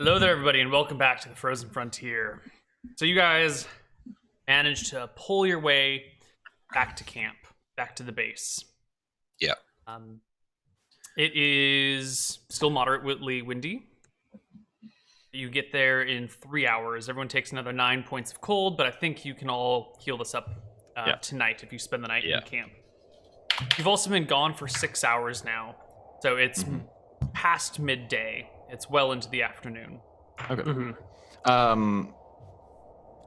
Hello there, everybody, and welcome back to the Frozen Frontier. So you guys managed to pull your way back to camp, back to the base. Yeah. It is still moderately windy. You get there in 3 hours. Everyone takes another 9 points of cold, but I think you can all heal this up tonight if you spend the night in camp. You've also been gone for 6 hours now, so it's past midday. It's well into the afternoon. Okay. When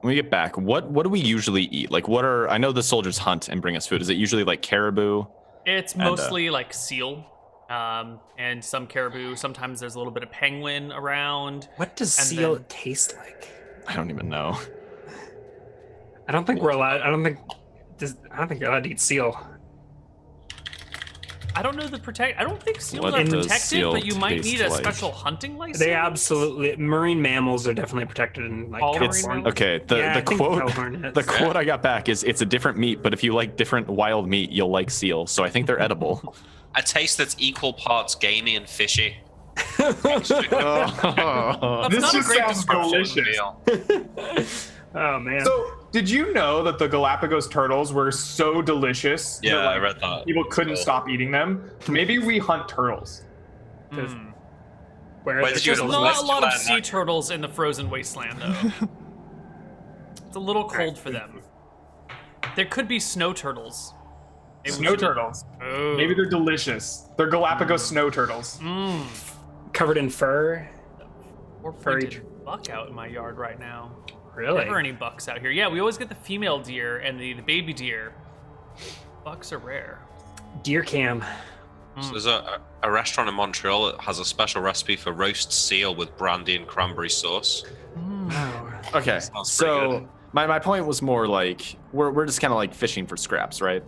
we get back, what do we usually eat? Like, I know the soldiers hunt and bring us food. Is it usually like caribou? It's mostly like seal, and some caribou. Sometimes there's a little bit of penguin around. What does seal taste like? I don't even know. I don't think we're allowed. I don't think you're allowed to eat seal. I don't know I don't think seals are protected, but you might need a special hunting license. They absolutely. Marine mammals are definitely protected in like California. Okay, the quote I got back is it's a different meat, but if you like different wild meat, you'll like seal. So I think they're edible. A taste that's equal parts gamey and fishy. That's this not just a great sounds description. delicious. Oh man. So, did you know that the Galapagos turtles were so delicious Yeah, that I read that. people couldn't stop eating them? Maybe we hunt turtles. Where There's not a lot of sea turtles in the frozen wasteland, though. It's a little cold for them. There could be snow turtles. Snow turtles. Oh. Maybe they're delicious. They're Galapagos snow turtles. covered in fur. Or pointed buck out in my yard right now. Really? Never any bucks out here. Yeah, we always get the female deer and the baby deer. Bucks are rare. Deer cam. So there's a restaurant in Montreal that has a special recipe for roast seal with brandy and cranberry sauce. Wow. Okay, Sounds so pretty good. my point was more like we're just kind of like fishing for scraps, right?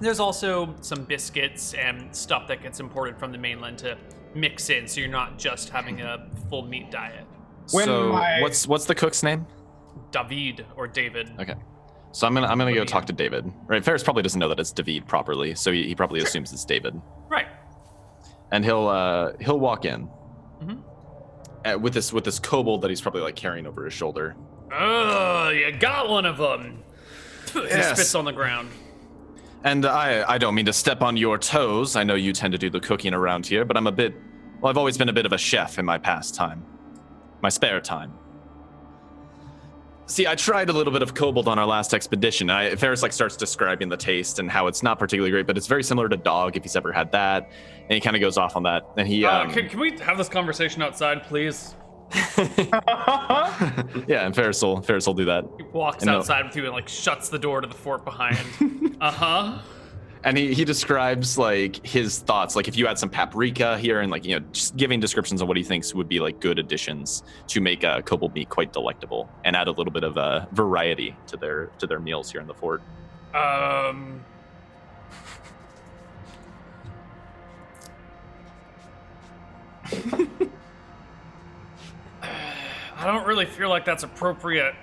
There's also some biscuits and stuff that gets imported from the mainland to mix in, so you're not just having a full meat diet. What's the cook's name? David or David. Okay, so I'm gonna go talk to David. Right, Ferris probably doesn't know that it's David properly, so he probably assumes it's David. Right. And he'll walk in with this kobold that he's probably like carrying over his shoulder. Oh, you got one of them. He spits on the ground. And I don't mean to step on your toes. I know you tend to do the cooking around here, but I've always been a bit of a chef in my spare time. See, I tried a little bit of Cobalt on our last expedition. Ferris starts describing the taste and how it's not particularly great, but it's very similar to dog if he's ever had that. And he kind of goes off on that. And he can we have this conversation outside, please? yeah, and Ferris will do that. He walks outside with you and shuts the door to the fort behind. And he describes his thoughts, if you add some paprika here and just giving descriptions of what he thinks would be good additions to make kobold meat quite delectable and add a little bit of variety to their meals here in the fort. I don't really feel like that's appropriate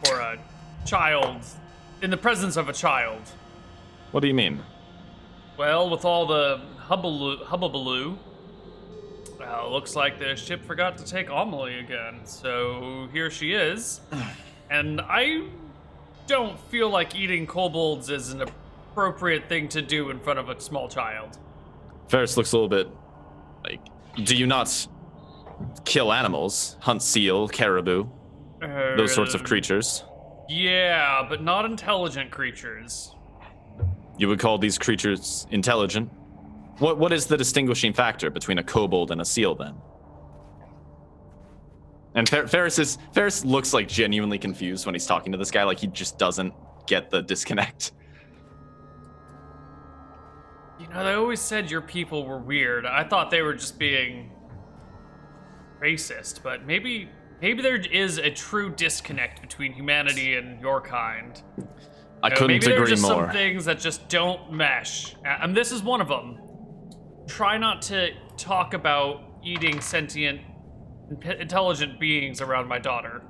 for a child, in the presence of a child. What do you mean? Well, with all the hubbubaloo, looks like the ship forgot to take Amelie again, so here she is. And I don't feel like eating kobolds is an appropriate thing to do in front of a small child. Ferris looks a little bit do you not kill animals, hunt seal, caribou, those sorts of creatures? Yeah, but not intelligent creatures. You would call these creatures intelligent? What is the distinguishing factor between a kobold and a seal, then? And Ferris looks genuinely confused when he's talking to this guy, he just doesn't get the disconnect. They always said your people were weird. I thought they were just being racist, but maybe there is a true disconnect between humanity and your kind. I couldn't agree more. Maybe there's just some things that just don't mesh. And this is one of them. Try not to talk about eating sentient, intelligent beings around my daughter.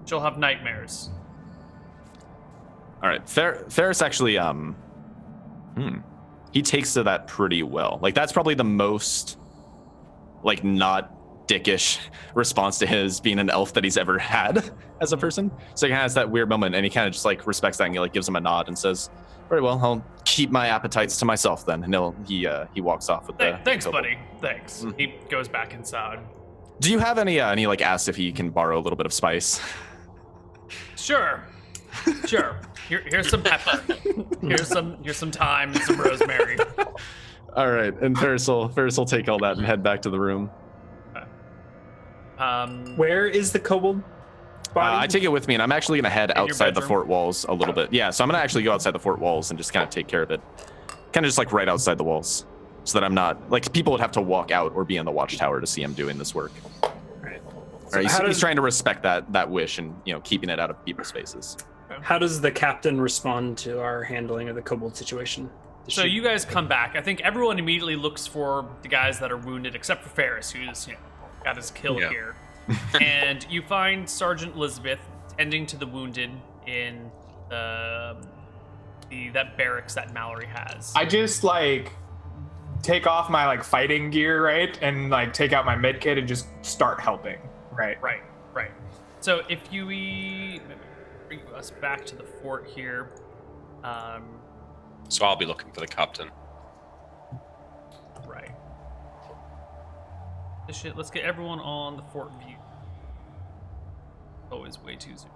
She'll have nightmares. All right, Ferris actually, he takes to that pretty well. That's probably the most like not dickish response to his being an elf that he's ever had as a person. So he kind of has that weird moment, and he kind of just like respects that, and he like gives him a nod and says, "Very well, I'll keep my appetites to myself then." And he walks off with the. Thanks, buddy. Thanks. He goes back inside. Do you have any? And he like asks if he can borrow a little bit of spice. Sure. Here's some pepper. Here's some thyme and some rosemary. All right, and Ferris will take all that and head back to the room. Where is the kobold body? I take it with me, and I'm actually going to head outside the bedroom? fort walls a little bit. Yeah, so I'm going to actually go outside the fort walls and just kind of take care of it. Kind of just like right outside the walls, so that I'm not like people would have to walk out or be in the watchtower to see him doing this work. Right. All right, he's trying to respect that wish and keeping it out of people's faces. How does the captain respond to our handling of the kobold situation? So you guys come back. I think everyone immediately looks for the guys that are wounded, except for Ferris, who's got his kill here. And you find Sergeant Elizabeth tending to the wounded in that barracks that Mallory has. I just like take off my like fighting gear, right, and like take out my med kit and just start helping, right? Right. So if you bring us back to the fort here, So I'll be looking for the captain. right. Let's get everyone on the fort view. Always way too soon.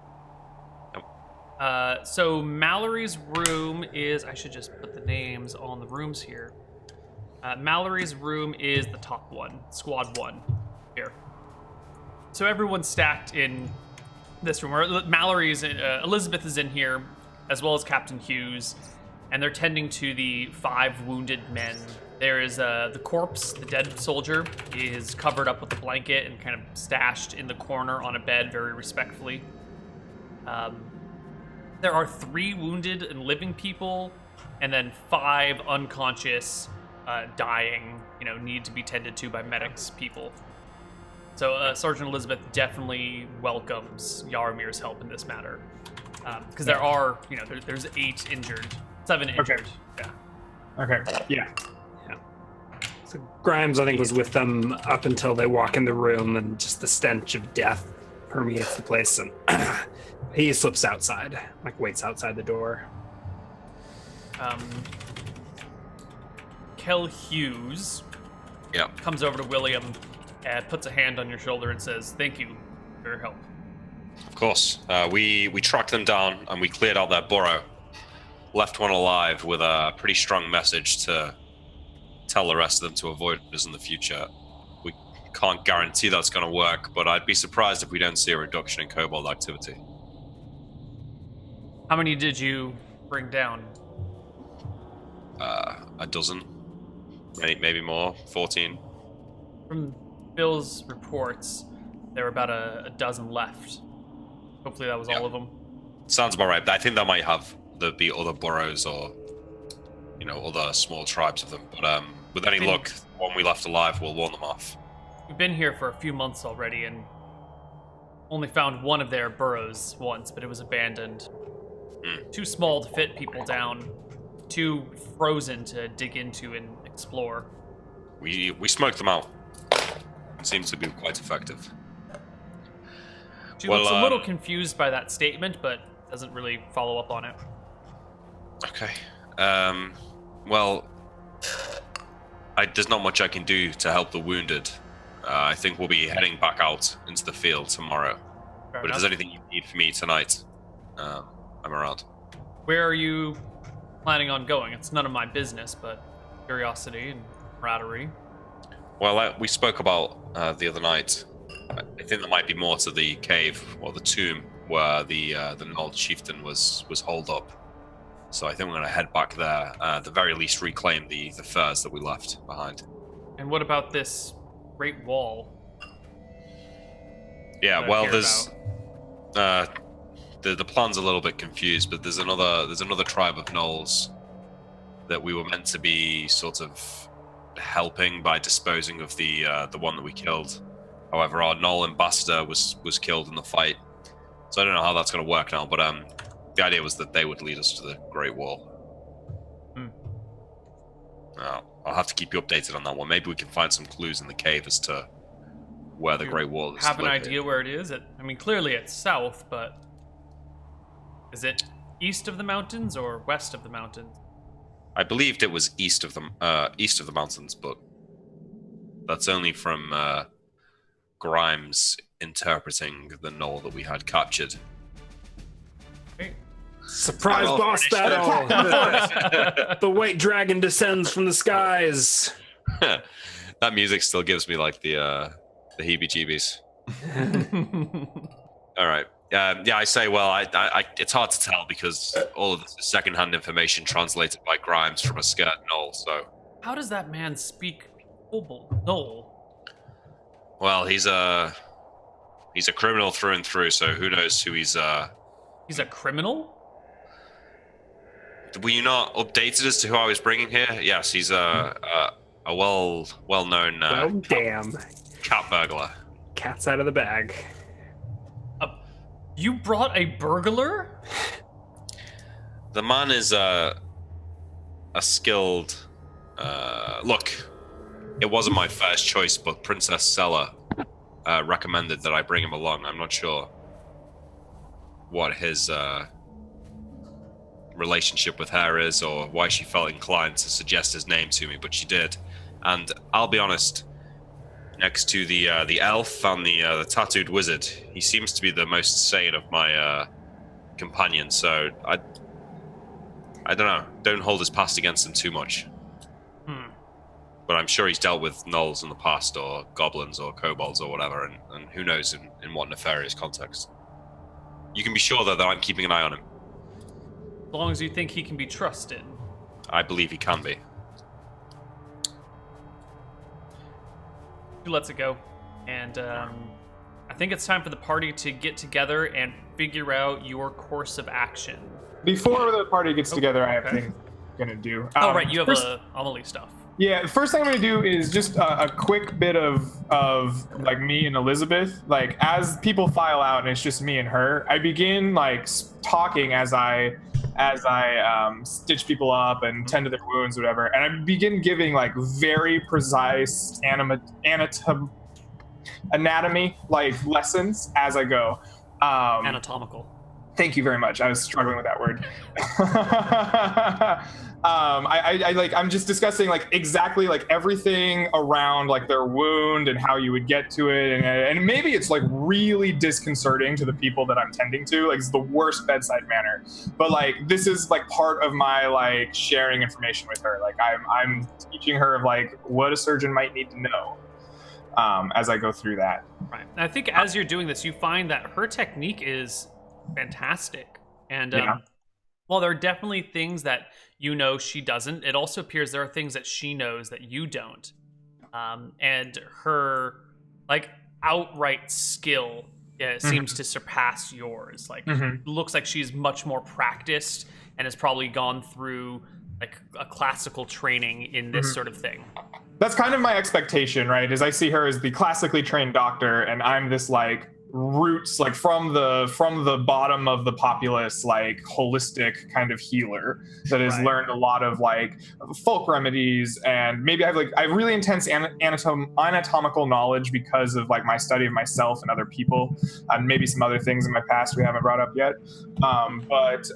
So Mallory's room is, I should just put the names on the rooms here. Mallory's room is the top one, squad 1 here. So everyone's stacked in this room. Elizabeth is in here, as well as Captain Hughes, and they're tending to the 5 wounded men. There is the corpse, the dead soldier, is covered up with a blanket and kind of stashed in the corner on a bed very respectfully. There are 3 wounded and living people, and then 5 unconscious, dying, need to be tended to by medics people. So Sergeant Elizabeth definitely welcomes Yaramir's help in this matter. Because there are, there's 8 injured, 7 injured. Okay. Okay. Yeah. So Grimes, I think, was with them up until they walk in the room, and just the stench of death permeates the place, and he slips outside, like waits outside the door. Kel Hughes comes over to William and puts a hand on your shoulder and says, "Thank you for your help." Of course. We tracked them down and we cleared out their burrow. Left one alive with a pretty strong message to tell the rest of them to avoid us in the future. We can't guarantee that's going to work, but I'd be surprised if we don't see a reduction in Cobalt activity. How many did you bring down? A dozen. Maybe more. 14. From Bill's reports, there were about a dozen left. Hopefully that was all of them. Sounds about right. I think that might be other burrows or, other small tribes of them. But with any luck, one we left alive, we'll warn them off. We've been here for a few months already and only found one of their burrows once, but it was abandoned. Too small to fit people down. Too frozen to dig into and explore. We smoked them out. It seems to be quite effective. She looks a little confused by that statement, but doesn't really follow up on it. Okay. There's not much I can do to help the wounded. I think we'll be heading back out into the field tomorrow. But if there's anything you need from me tonight, I'm around. Where are you planning on going? It's none of my business, but curiosity and camaraderie. Well, we spoke about the other night. I think there might be more to the cave or the tomb where the Knoll chieftain was holed up. So I think we're going to head back there. At the very least, reclaim the furs that we left behind. And what about this Great Wall? Yeah, well, there's the plan's a little bit confused, but there's another tribe of Knolls that we were meant to be sort of helping by disposing of the one that we killed. However, our Knoll ambassador was killed in the fight, so I don't know how that's going to work now. But the idea was that they would lead us to the Great Wall. I'll have to keep you updated on that one. Maybe we can find some clues in the cave as to where the You Great Wall is. have an located. idea where it is? I mean, clearly it's south, but is it east of the mountains or west of the mountains? I believed it was east of the mountains, but that's only from Grimes interpreting the knoll that we had captured. Right. Surprise Well, boss battle! The white dragon descends from the skies. That music still gives me like the heebie-jeebies. All right. I say, well, I it's hard to tell because all of this is secondhand information translated by Grimes from a skirt knoll. So, How does that man speak Cobalt? No. well, he's a criminal through and through. So who knows who he's He's a criminal? Were you not updated as to who I was bringing here? Yes, he's a well-known Oh, damn. cat burglar. Cat's out of the bag. You brought a burglar? The man is a skilled. Look, it wasn't my first choice, but Princess Sella recommended that I bring him along. I'm not sure what his relationship with her is, or why she felt inclined to suggest his name to me, but she did. And I'll be honest, next to the elf and the tattooed wizard, he seems to be the most sane of my companions. So I don't know. Don't hold his past against him too much. But I'm sure he's dealt with gnolls in the past, or goblins, or kobolds, or whatever, and who knows in what nefarious context. You can be sure, though, that I'm keeping an eye on him. As long as you think he can be trusted. I believe he can be. He lets it go. And I think it's time for the party to get together and figure out your course of action. Before the party gets together, I have things I'm gonna do. Oh, right, you have first- Amelie stuff. Yeah, the first thing I'm gonna do is just a quick bit of like me and Elizabeth. Like as people file out and it's just me and her, I begin like talking as I stitch people up and tend to their wounds, whatever. And I begin giving like very precise anatomy like lessons as I go. Anatomical. Thank you very much. I was struggling with that word. I'm just discussing like exactly like everything around like their wound and how you would get to it, and maybe it's like really disconcerting to the people that I'm tending to. Like it's the worst bedside manner, but like this is like part of my like sharing information with her. Like I'm teaching her of like what a surgeon might need to know as I go through that. Right. And I think as you're doing this, you find that her technique is fantastic. And while there are definitely things that you know she doesn't, it also appears there are things that she knows that you don't. And her like outright skill seems to surpass yours. Like looks like she's much more practiced and has probably gone through like a classical training in this sort of thing. That's kind of my expectation, right? Is I see her as the classically trained doctor, and I'm this like roots, like from the bottom of the populace, like holistic kind of healer that has learned a lot of like folk remedies, and maybe I have really intense anatomical knowledge because of like my study of myself and other people, and maybe some other things in my past we haven't brought up yet. But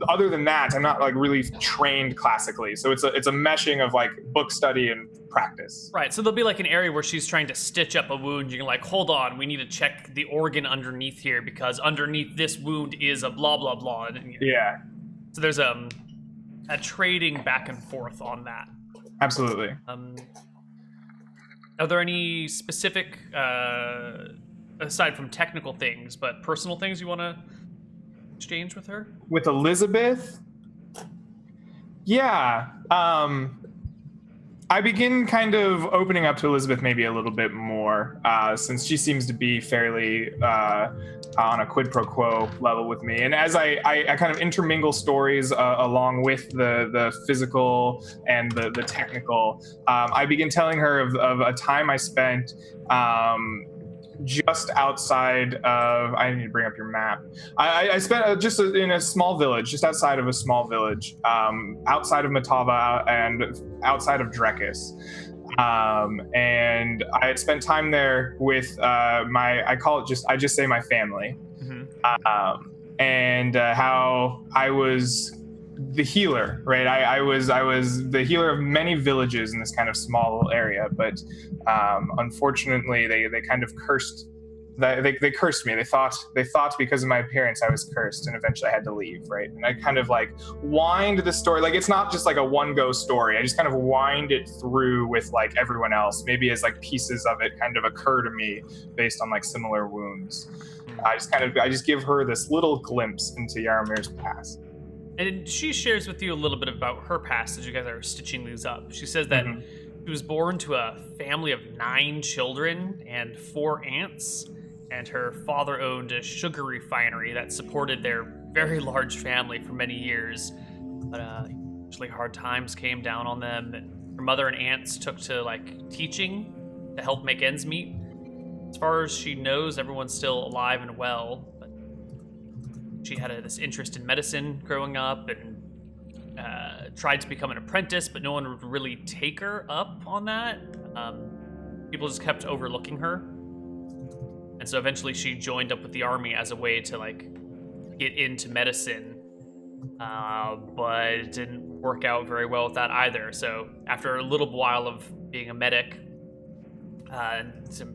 other than that, I'm not like really trained classically. So it's a meshing of like book study and practice. Right. So there'll be like an area where she's trying to stitch up a wound. You can like, hold on, we need to check the organ underneath here because underneath this wound is a blah blah blah. Yeah. So there's a trading back and forth on that. Absolutely. Are there any specific, aside from technical things, but personal things you want to exchange with her? With Elizabeth? Yeah. I begin kind of opening up to Elizabeth maybe a little bit more, since she seems to be fairly on a quid pro quo level with me. And as I kind of intermingle stories along with the physical and the technical, I begin telling her of a time I spent just outside of. I need to bring up your map. I spent just in a small village, just outside of a small village, outside of Matava and outside of Drekis. And I had spent time there with I just say my family. Mm-hmm. And how I was the healer, right? I was the healer of many villages in this kind of small area, but unfortunately they kind of cursed. They cursed me. They thought because of my appearance I was cursed, and eventually I had to leave, right? And I kind of like wind the story, like it's not just like a one-go story. I just kind of wind it through with like everyone else, maybe as like pieces of it kind of occur to me based on like similar wounds. I just give her this little glimpse into Yaramir's past. And she shares with you a little bit about her past as you guys are stitching these up. She says that she was born to a family of 9 children and 4 aunts, and her father owned a sugar refinery that supported their very large family for many years. But eventually hard times came down on them, and her mother and aunts took to like teaching to help make ends meet. As far as she knows, everyone's still alive and well, but she had this interest in medicine growing up and tried to become an apprentice, but no one would really take her up on that. People just kept overlooking her. And so eventually she joined up with the army as a way to like get into medicine, but it didn't work out very well with that either. So after a little while of being a medic, some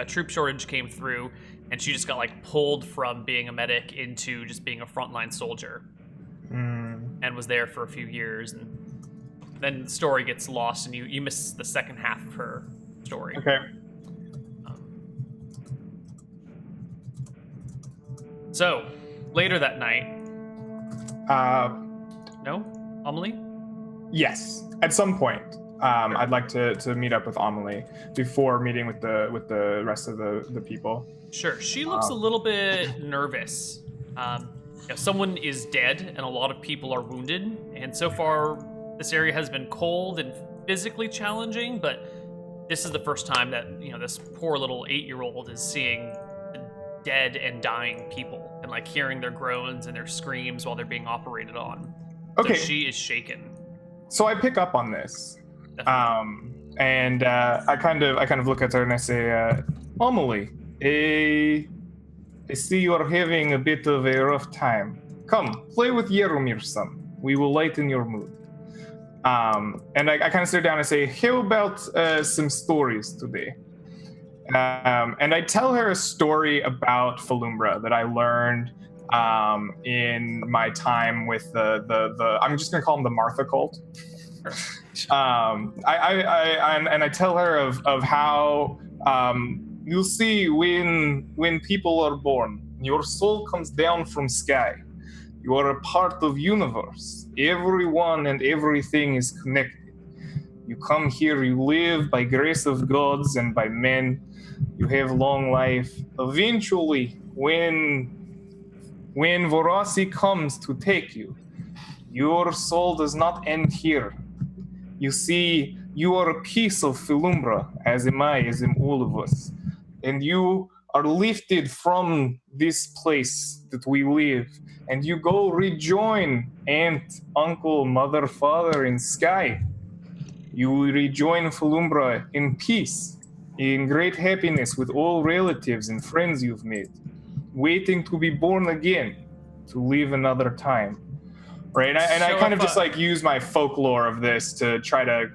troop shortage came through, and she just got like pulled from being a medic into just being a frontline soldier, and was there for a few years, and then the story gets lost, and you miss the second half of her story. Okay. So later that night, no, Amelie? Yes, at some point. I'd like to meet up with Amelie before meeting with the rest of the people. Sure. She looks a little bit nervous. Someone is dead and a lot of people are wounded, and so far this area has been cold and physically challenging, but this is the first time that this poor little 8-year-old is seeing dead and dying people and like hearing their groans and their screams while they're being operated on. Okay. So she is shaken. So I pick up on this. And I kind of look at her and I say, Amelie, I see you are having a bit of a rough time. Come, play with Yaromir some. We will lighten your mood. And I kind of sit down and say, how about some stories today? And I tell her a story about Falumbra that I learned in my time with the I'm just going to call them the Martha cult. I tell her of how you'll see when people are born, your soul comes down from sky. You are a part of universe. Everyone and everything is connected. You come here, you live by grace of gods and by men. You have long life. Eventually, when Vorasi comes to take you, your soul does not end here. You see, you are a piece of Falumbra, as am I, as am all of us. And you are lifted from this place that we live, and you go rejoin aunt, uncle, mother, father in sky. You rejoin Falumbra in peace, in great happiness with all relatives and friends you've made, waiting to be born again, to live another time. Right, and I kind of just like use my folklore of this to try to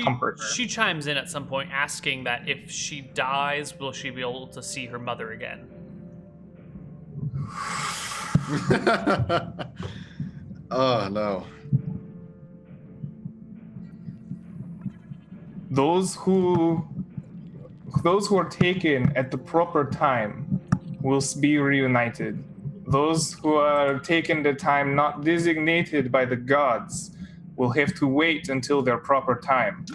comfort her. She chimes in at some point asking that if she dies, will she be able to see her mother again? Oh, no. Those who are taken at the proper time will be reunited. Those who are taken the time not designated by the gods will have to wait until their proper time.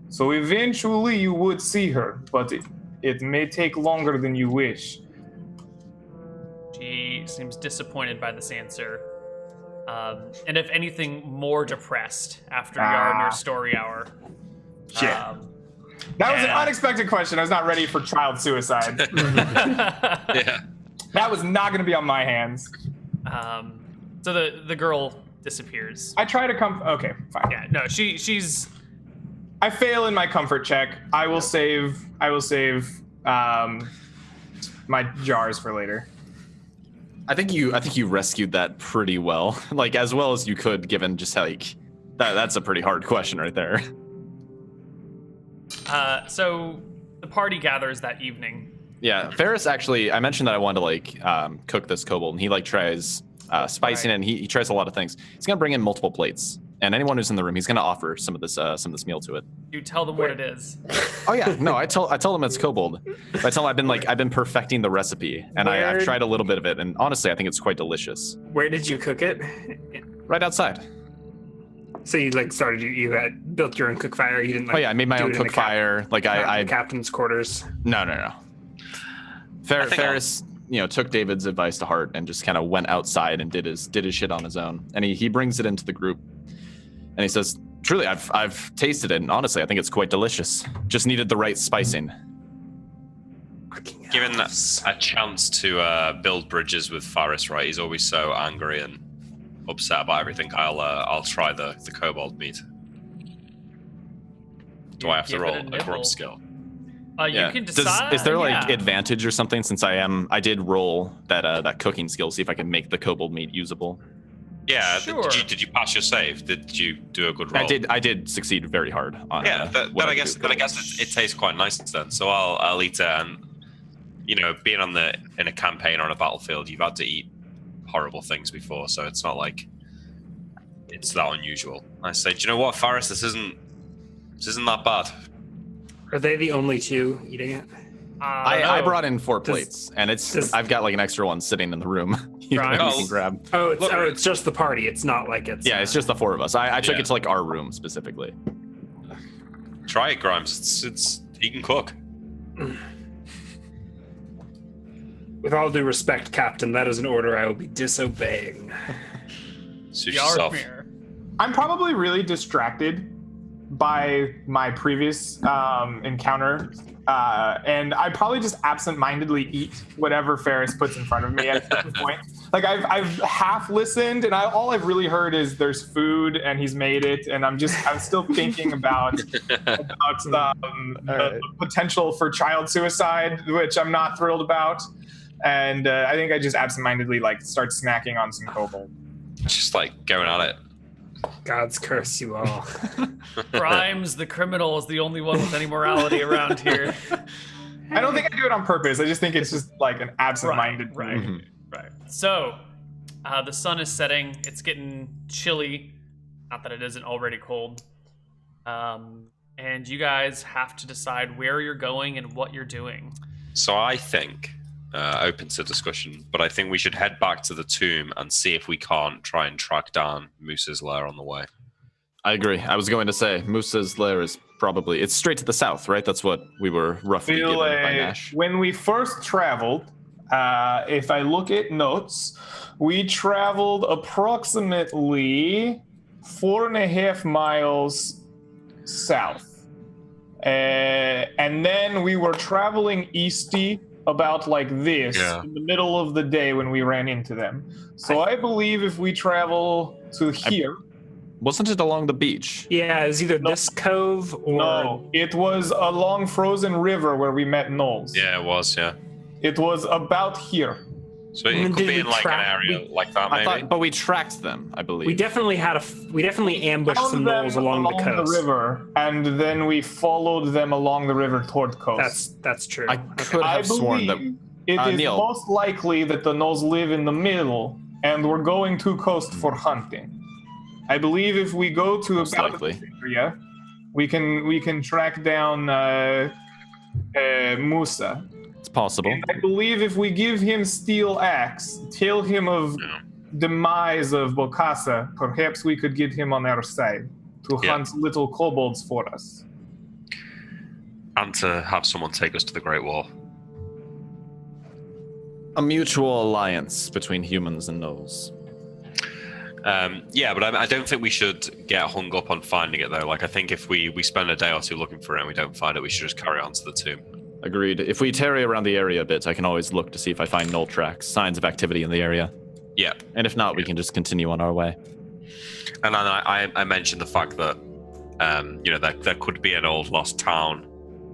So eventually you would see her, but it may take longer than you wish. She seems disappointed by this answer. And if anything, more depressed after Yaramir's story hour. Shit. That was an unexpected question. I was not ready for child suicide. Yeah. That was not going to be on my hands. So the girl disappears. I try to come. Okay, fine. Yeah, no, she's. I fail in my comfort check. I will save my jars for later. I think you rescued that pretty well, like as well as you could, given just like that's a pretty hard question right there. So the party gathers that evening. Yeah, Ferris actually, I mentioned that I wanted to like cook this Cobalt, and he like tries spicing it, and he tries a lot of things. He's gonna bring in multiple plates, and anyone who's in the room, he's gonna offer some of this meal to it. You tell them what it is. Oh yeah, no, I told them it's Cobalt. I tell them I've been perfecting the recipe, and I've tried a little bit of it, and honestly, I think it's quite delicious. Where did you cook it? Right outside. So you like started, you had built your own cook fire. You didn't. Like, Oh yeah, I made my own cook fire. Like I captain's quarters. No. Ferris, took David's advice to heart and just kind of went outside and did his shit on his own. And he brings it into the group, and he says, "Truly, I've tasted it, and honestly, I think it's quite delicious. Just needed the right spicing." Given that a chance to build bridges with Faris, right? He's always so angry and upset about everything. I'll try the Cobalt meat. Do I have to roll a corrupt skill? You can decide. Is there like advantage or something, since I did roll that cooking skill, see if I can make the Cobalt meat usable? Yeah. Sure. Did you pass your save? Did you do a good roll? I did succeed very hard on. Yeah. Then I guess it tastes quite nice then. So I'll eat it, and being in a campaign or on a battlefield, you've had to eat horrible things before, so it's not like it's that unusual. I say, do you know what, Faris? This isn't that bad. Are they the only two eating it? I brought in 4 plates, and I've got like an extra one sitting in the room. you can grab. It's just the party. It's not like it's. Yeah, it's just the 4 of us. I took it to like our room specifically. Try it, Grimes. It's you can cook. With all due respect, Captain, that is an order I will be disobeying. Suit yourself. I'm probably really distracted by my previous encounter, and I probably just absent-mindedly eat whatever Ferris puts in front of me at this point. Like I've half listened, and all I've really heard is there's food and he's made it, and I'm still thinking about the potential for child suicide, which I'm not thrilled about. And I think I just absent-mindedly start snacking on some Cobalt. Just going at it. God's curse you all. Grimes, the criminal, is the only one with any morality around here. I don't think I do it on purpose. I just think it's just like an absent-minded. Right. So, the sun is setting. It's getting chilly. Not that it isn't already cold. And you guys have to decide where you're going and what you're doing. So I think, open to discussion, but I think we should head back to the tomb and see if we can't try and track down Moose's lair on the way. I agree. I was going to say Moose's lair is it's straight to the south, right? That's what we were roughly given by Nash. When we first traveled, if I look at notes, we traveled approximately 4.5 miles south. And then we were traveling easty about like this in the middle of the day when we ran into them. So I believe if we travel to here... Wasn't it along the beach? Yeah, it was either this cove or... No, it was along Frozen River where we met Knowles. Yeah, it was, yeah. It was about here. So it could be in like an area like that, maybe? But we tracked them, I believe. We definitely ambushed some Knowles along the coast. The river, and then we followed them along the river toward coast. That's true. I could have sworn that... It is Neal. most likely that the Knowles live in the middle, and we're going to coast for hunting. I believe if we go to about this area, we can track down Musa. It's possible. And I believe if we give him steel axe, tell him of demise of Bokassa, perhaps we could get him on our side to hunt little kobolds for us. And to have someone take us to the Great Wall. A mutual alliance between humans and Knowles. Yeah, but I don't think we should get hung up on finding it, though. Like, I think if we spend a day or two looking for it and we don't find it, we should just carry on to the tomb. Agreed. If we tarry around the area a bit, I can always look to see if I find null tracks, signs of activity in the area. Yeah. And if not, we can just continue on our way. And then I mentioned the fact that, there could be an old lost town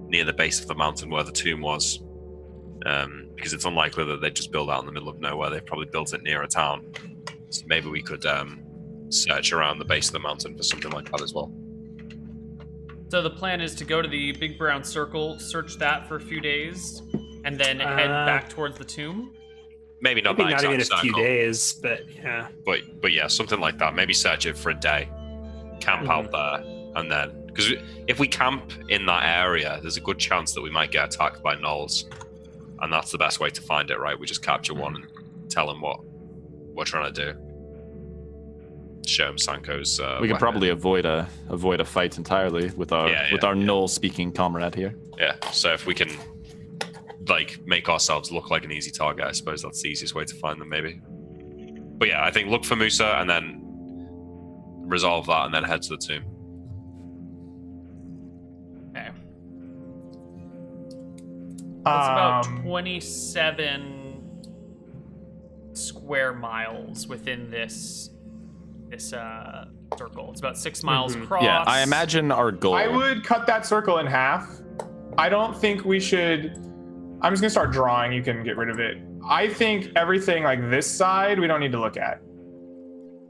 near the base of the mountain where the tomb was. Because it's unlikely that they'd just build out in the middle of nowhere. They probably built it near a town. So maybe we could search around the base of the mountain for something like that as well. So the plan is to go to the big brown circle, search that for a few days, and then head back towards the tomb. Maybe not Maybe that not even a exact few circle, days, but yeah. but yeah, something like that. Maybe search it for a day, camp out there, and then because if we camp in that area, there's a good chance that we might get attacked by gnolls, and that's the best way to find it, right? We just capture one and tell them what we're trying to do. Show him Sanko's. We could weapon. probably avoid a fight entirely with our null speaking comrade here. Yeah. So if we can make ourselves look like an easy target, I suppose that's the easiest way to find them, maybe. But yeah, I think look for Musa and then resolve that and then head to the tomb. Okay. That's about 27 square miles within this circle. It's about 6 miles across. Yeah, I imagine our goal. I would cut that circle in half. I don't think we should. I'm just gonna start drawing. You can get rid of it. I think everything like this side we don't need to look at.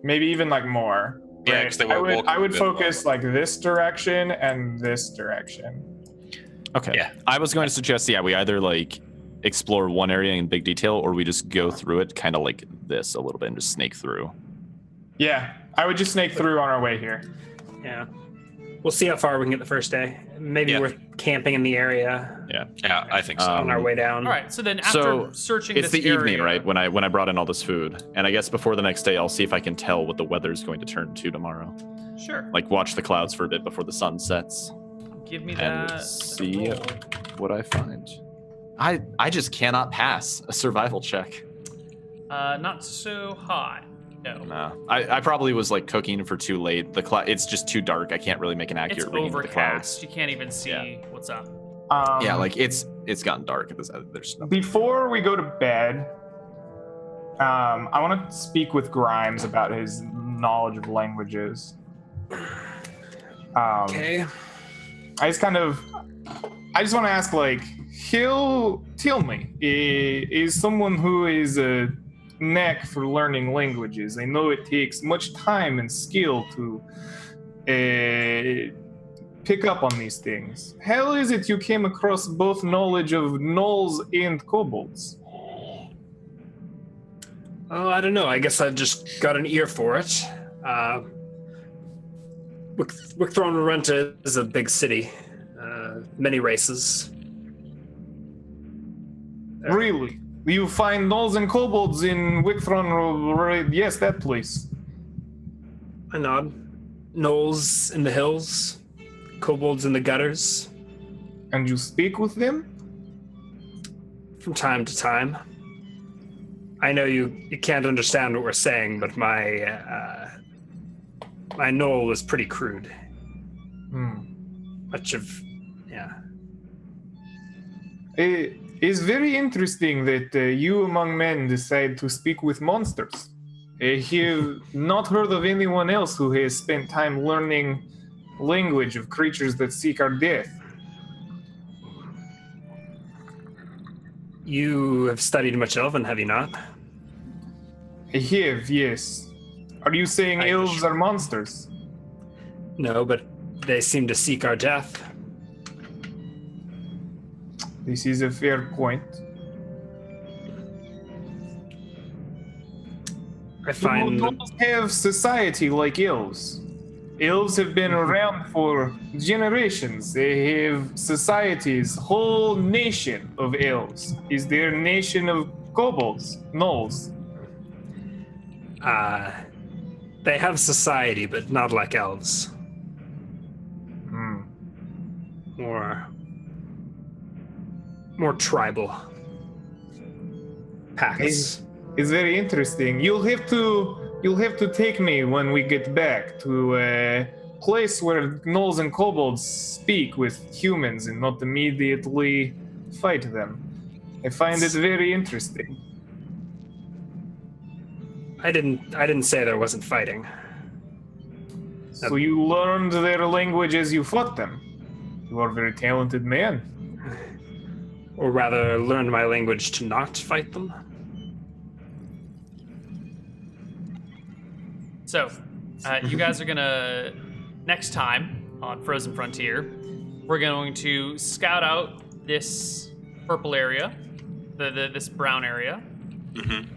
Maybe even like more. Yeah, right? because they were I would focus like this direction and this direction. Okay. Yeah. I was going to suggest, we either explore one area in big detail, or we just go through it kind of like this a little bit and just snake through. Yeah, I would just snake through on our way here. Yeah. We'll see how far we can get the first day. Maybe worth camping in the area Yeah, I think so. on our way down. All right. So then after searching it's this the evening, area, right? When I brought in all this food, and I guess before the next day, I'll see if I can tell what the weather's going to turn to tomorrow. Sure. Watch the clouds for a bit before the sun sets, Give me and that. see roll. what I find. I just cannot pass a survival check. Not so hot. No. No, I probably was cooking for too late. It's just too dark. I can't really make an It's accurate reading of the clouds. overcast. You can't even see what's up. It's gotten dark. There's no. Before we go to bed, I want to speak with Grimes about his knowledge of languages. Okay. I just want to ask, he'll tell me, is someone who is a knack for learning languages. I know it takes much time and skill to pick up on these things. How is it you came across both knowledge of gnolls and kobolds? Oh, I don't know. I guess I've just got an ear for it. Wickthorn is a big city. Many races. Really? You find gnolls and kobolds in Wickthorn? Yes, that place. I nod. Gnolls in the hills. Kobolds in the gutters. And you speak with them? From time to time. I know you can't understand what we're saying, but my gnoll is pretty crude. It is very interesting that you among men decide to speak with monsters. I have not heard of anyone else who has spent time learning language of creatures that seek our death. You have studied much Elven, have you not? I have, yes. Are you saying elves are monsters? No, but they seem to seek our death. This is a fair point. I find Gnolls have society like elves. Elves have been around for generations. They have societies, whole nation of elves. Is there a nation of kobolds, gnolls? they have society, but not like elves. More tribal pacts. It's very interesting. You'll have to You'll have to take me when we get back to a place where gnolls and kobolds speak with humans and not immediately fight them. I find it very interesting. I didn't say there wasn't fighting. So you learned their language as you fought them. You are a very talented man. Or rather, learned my language to not fight them. So, you guys are gonna, next time on Frozen Frontier, we're going to scout out this purple area, this brown area. Mm-hmm.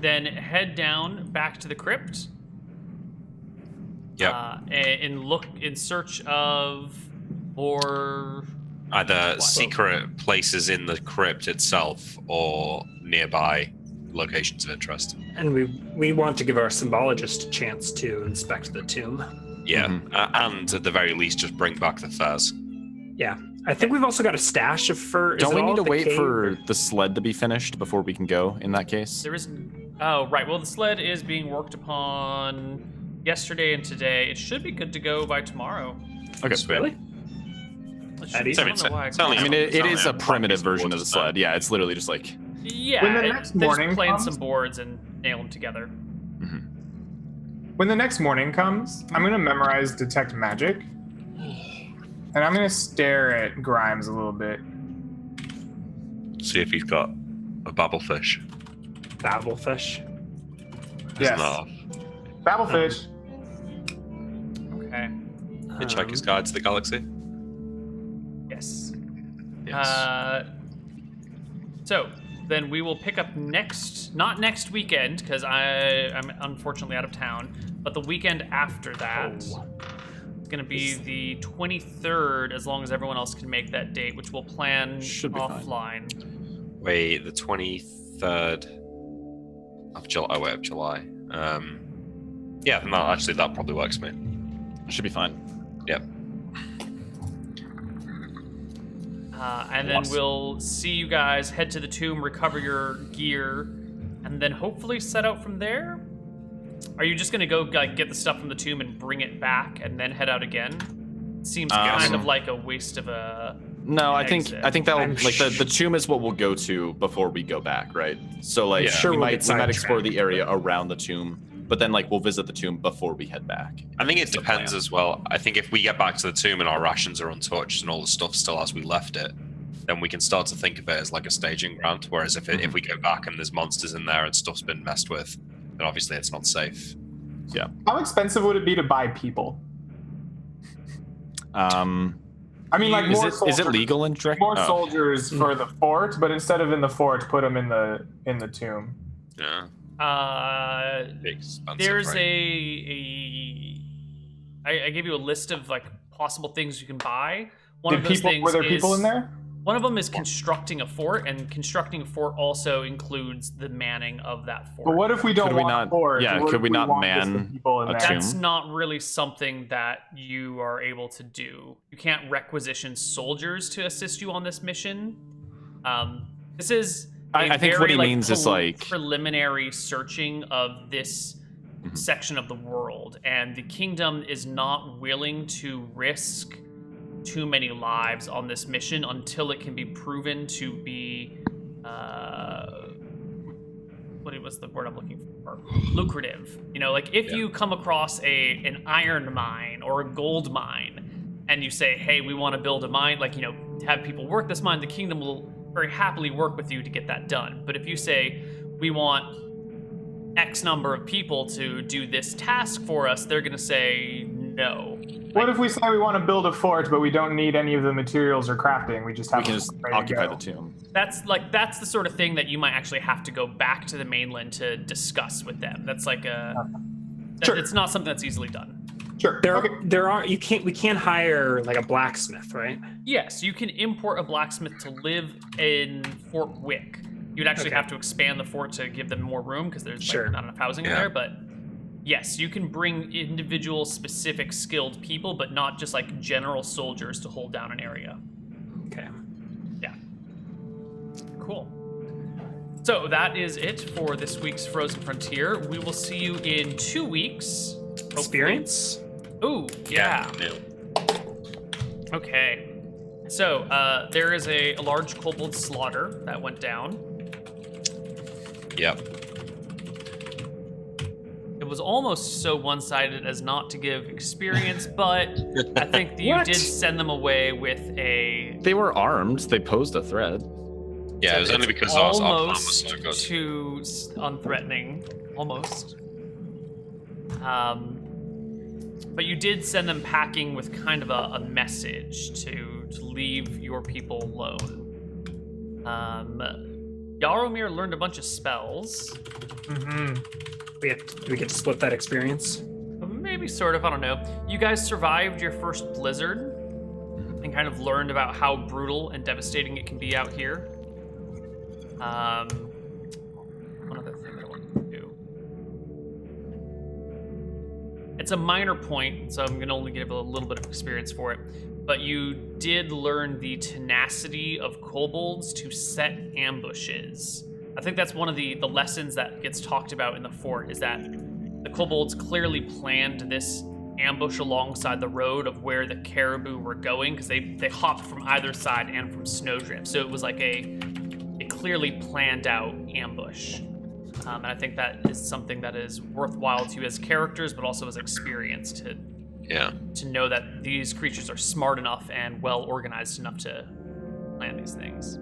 Then head down back to the crypt. Yep. And look in search of more Either secret places in the crypt itself or nearby locations of interest. And we want to give our symbologist a chance to inspect the tomb. Yeah, and at the very least, just bring back the furs. Yeah. I think we've also got a stash of fur. Don't we need to wait for the sled to be finished before we can go, in that case? There isn't. Oh, right. Well, the sled is being worked upon yesterday and today. It should be good to go by tomorrow. Okay. Really? It should be. I don't know why. It's I mean, it is a primitive practice version of the boards, sled. Yeah, it's literally just like... Yeah, When the next they're morning just playing comes- some boards and nail them together. When the next morning comes, I'm gonna memorize Detect Magic. And I'm gonna stare at Grimes a little bit. See if he's got a babblefish. Babblefish. Yes. No. Babblefish. Okay. Hitchhiker's Guide to the Galaxy. Yes. Yes. So then we will pick up not next weekend, because I'm unfortunately out of town, but the weekend after that. It's going to be the 23rd, as long as everyone else can make that date, which we'll plan Should be offline. Wait, the 23rd of July. Oh, wait, of July. Yeah, no, actually, that probably works, mate. Should be fine. Yep. And then we'll see you guys head to the tomb, recover your gear, and then hopefully set out from there. Are you just gonna go get the stuff from the tomb and bring it back, and then head out again? Seems kind of like a waste of a. No, I think that'll I'm like the tomb is what we'll go to before we go back, right? So like Yeah. we we'll might get explore the sidetracked. area around the tomb, but then like we'll visit the tomb before we head back. I think it the depends plan. as well. I think if we get back to the tomb and our rations are untouched and all the stuff's still as we left it, then we can start to think of it as like a staging ground. Whereas if we go back and there's monsters in there and stuff's been messed with, then obviously it's not safe. Yeah. How expensive would it be to buy people? I mean, like Is more it soldiers, legal in Drek? more Oh. soldiers for the fort, but instead of in the fort, put them in the tomb. Yeah. Big expensive, There's right? I gave you a list of like possible things you can buy. Were there people in there? One of them is constructing a fort, and constructing a fort also includes the manning of that fort. But what if we don't Could we want not- fort? yeah, What could if we not want just the man people in a there? tomb? That's not really something that you are able to do. You can't requisition soldiers to assist you on this mission. This is I think what he means is, like- preliminary searching of this section of the world, and the kingdom is not willing to risk too many lives on this mission until it can be proven to be what was the word I'm looking for? Lucrative. You know, like if you come across an iron mine or a gold mine and you say, hey, we want to build a mine, like, you know, have people work this mine, the kingdom will very happily work with you to get that done. But if you say, we want X number of people to do this task for us, they're going to say no. What if we say we want to build a fort, but we don't need any of the materials or crafting? We just have We can them just ready to occupy go. the tomb. That's the sort of thing that you might actually have to go back to the mainland to discuss with them. That's like Sure. it's not something that's easily done. Sure. We can't hire like a blacksmith, right? Yes, you can import a blacksmith to live in Fort Wick. You'd actually Okay. have to expand the fort to give them more room because there's Sure. like, not enough housing Yeah. there. But yes, you can bring individual, specific, skilled people, but not just like general soldiers to hold down an area. Okay. Yeah. Cool. So that is it for this week's Frozen Frontier. We will see you in 2 weeks. Experience? Ooh, yeah. Neal. Okay. So there is a large kobold slaughter that went down. Yep. It was almost so one-sided as not to give experience, but I think that you What? did send them away with a... They were armed. They posed a threat. Yeah, it was only because our plan was almost so good. too unthreatening. Almost. But you did send them packing with kind of a message to leave your people alone. Yaromir learned a bunch of spells. Mm-hmm. Do we get to split that experience? Maybe sort of, I don't know. You guys survived your first blizzard and kind of learned about how brutal and devastating it can be out here. One other thing that I wanted to do. It's a minor point, so I'm going to only give a little bit of experience for it. But you did learn the tenacity of kobolds to set ambushes. I think that's one of the lessons that gets talked about in the fort, is that the kobolds clearly planned this ambush alongside the road of where the caribou were going, because they hopped from either side and from snowdrift. So it was like a clearly planned out ambush. And I think that is something that is worthwhile to you as characters, but also as experience to know that these creatures are smart enough and well organized enough to plan these things.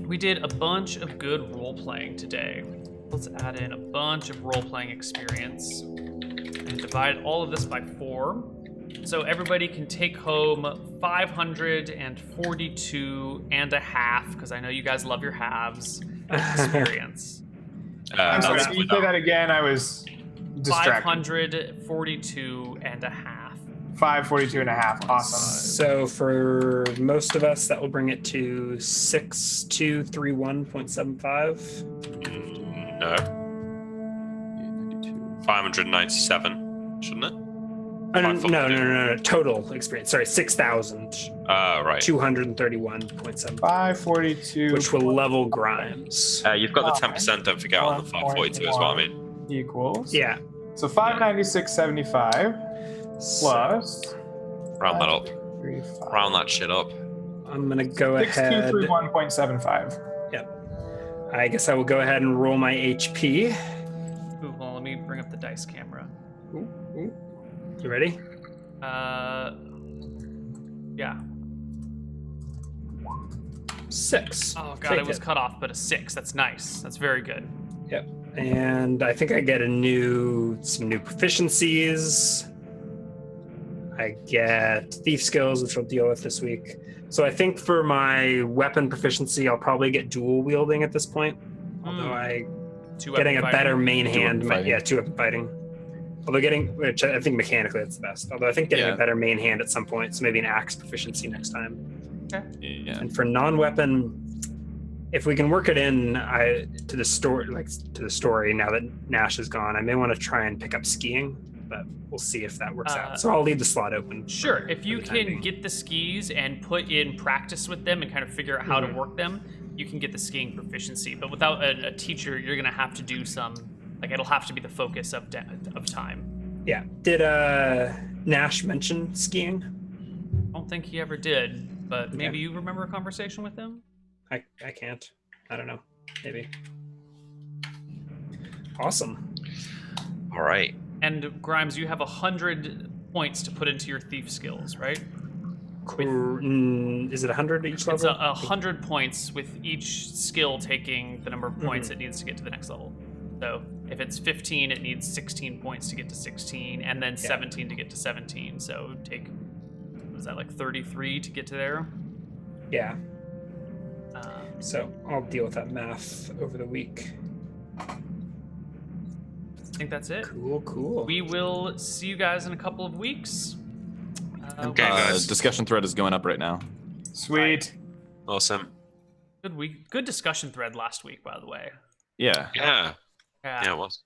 We did a bunch of good role-playing today. Let's add in a bunch of role-playing experience and divide all of this by 4. So everybody can take home 542 and a half, because I know you guys love your halves, experience. I'm sorry, can you say that again? I was distracted. 542 and a half. 542 and a half. Awesome. So for most of us, that will bring it to 6231.75. No. 597, shouldn't it? No. Total experience. Sorry, 6,000. Right. 231.7. 542. Which will level Grimes. You've got the 10%, don't forget, on the 542 as well, I mean. Equals. Yeah. So 596.75 plus. Round that up. 3, 5. Round that shit up. I'm going to go ahead. 6231.75. Yep. I guess I will go ahead and roll my HP. Ooh, well, let me bring up the dice camera. Ooh. You ready? Yeah. 6. Oh god, Take it was cut off, but a 6. That's nice. That's very good. Yep. And I think I get some new proficiencies. I get thief skills, which I'll deal with this week. So I think for my weapon proficiency, I'll probably get dual wielding at this point. Although getting a better main hand, 2-weapon fighting. Which I think mechanically that's the best. Although I think getting a better main hand at some point, so maybe an axe proficiency next time. Okay. Yeah. And for non-weapon, if we can work it in to the story now that Nash is gone, I may want to try and pick up skiing, but we'll see if that works out. So I'll leave the slot open. Sure, if you can get the skis and put in practice with them and kind of figure out how to work them, you can get the skiing proficiency. But without a teacher, you're going to have to do some. It'll have to be the focus of time. Yeah. Did Nash mention skiing? I don't think he ever did, but maybe you remember a conversation with him? I can't. I don't know. Maybe. Awesome. All right. And Grimes, you have 100 points to put into your thief skills, right? Is it 100 each level? It's 100 points with each skill taking the number of points it needs to get to the next level. So if it's 15, it needs 16 points to get to 16, and then 17 to get to 17. So take, was that 33 to get to there? Yeah. So I'll deal with that math over the week. I think that's it. Cool. We will see you guys in a couple of weeks. Okay, guys. Discussion thread is going up right now. Sweet. Awesome. Good week. Good discussion thread last week, by the way. Yeah. Yeah, it was.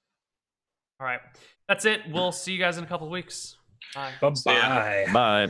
All right. That's it. We'll see you guys in a couple of weeks. Bye. Bye-bye. Bye.